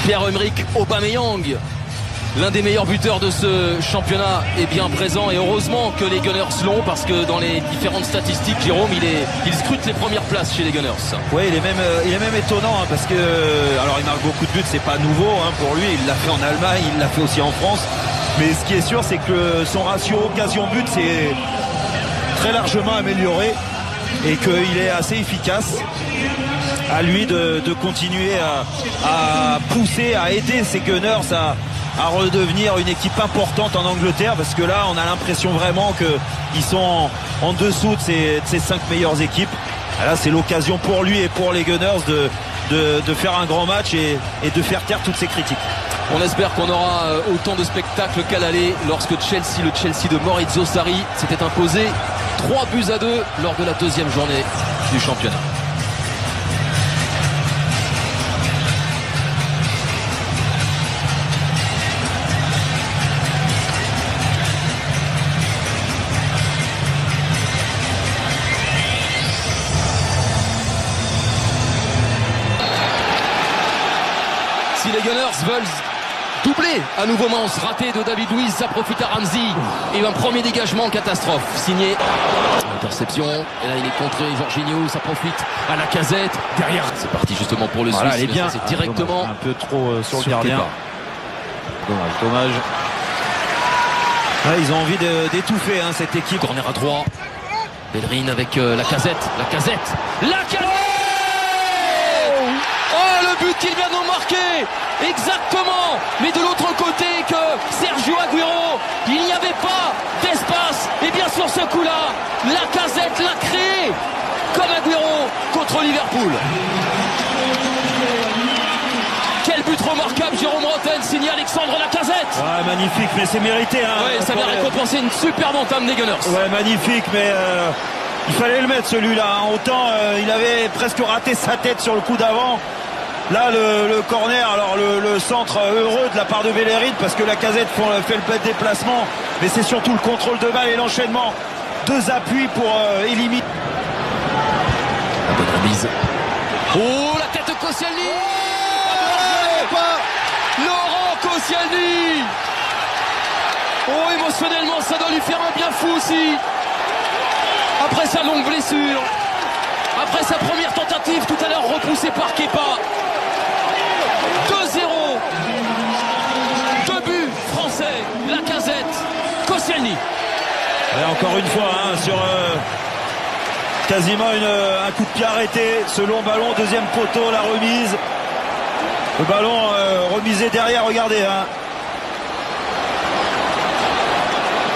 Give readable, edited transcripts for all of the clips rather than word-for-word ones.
Pierre-Emerick Aubameyang, l'un des meilleurs buteurs de ce championnat, est bien présent, et heureusement que les Gunners l'ont, parce que dans les différentes statistiques, Jérôme, il scrute les premières places chez les Gunners. Oui, il est même étonnant, hein, parce que alors il marque beaucoup de buts, c'est pas nouveau hein, pour lui, il l'a fait en Allemagne, il l'a fait aussi en France, mais ce qui est sûr, c'est que son ratio occasion-but s'est très largement amélioré et qu'il est assez efficace. À lui de continuer à pousser, à aider ses Gunners à redevenir une équipe importante en Angleterre, parce que là on a l'impression vraiment qu'ils sont en dessous de ces 5 meilleures équipes. Là c'est l'occasion pour lui et pour les Gunners de faire un grand match et de faire taire toutes ces critiques. On espère qu'on aura autant de spectacles qu'à l'aller lorsque le Chelsea de Maurizio Sarri s'était imposé 3-2 lors de la 2e journée du championnat. Si les Gunners veulent doubler à nouveau Mens, raté de David Luiz, ça profite à Ramsey, et un premier dégagement catastrophe signé. Interception, et là il est contré, Jorginho, ça profite à Lacazette, derrière c'est parti justement pour le voilà, Suisse, bien. C'est directement un peu trop sur le gardien. Dommage. Ouais, ils ont envie d'étouffer hein, cette équipe. Corner à 3, Bellerin avec Lacazette. Oh, le but qu'il vient de marquer, exactement, mais de l'autre côté que Sergio Aguero, il n'y avait pas d'espace, et bien sur ce coup-là, Lacazette l'a créé, comme Aguero contre Liverpool. Quel but remarquable, Jérôme Rotten, signé Alexandre Lacazette. Ouais, magnifique, mais c'est mérité hein, ouais, ça vient récompenser une superbe entame des Gunners. Ouais, magnifique, mais il fallait le mettre celui-là hein. Autant il avait presque raté sa tête sur le coup d'avant. Là le corner, alors le centre heureux de la part de Bellerin, parce que Lacazette fait le déplacement, mais c'est surtout le contrôle de balle et l'enchaînement. 2 appuis pour éliminer. La bonne remise. Oh, la tête de Koscielny. Laurent Koscielny. Oh, émotionnellement ça doit lui faire un bien fou aussi, après sa longue blessure, après sa première tentative tout à l'heure repoussée par Kepa. 2-0, 2 buts français, Lacazette, Koscielny. Et encore une fois hein, sur quasiment un coup de pied arrêté, ce long ballon, 2e poteau, la remise, le ballon remisé derrière, regardez hein,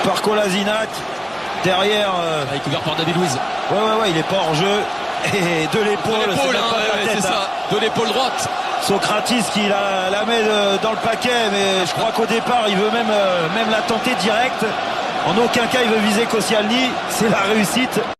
par Kolasinac, derrière Il est couvert par David Luiz. ouais, il est pas hors jeu, et de l'épaule, c'est ça, de l'épaule droite. Socrates qui la met dans le paquet, mais je crois qu'au départ il veut même la tenter direct. En aucun cas il veut viser Koscielny, c'est la réussite.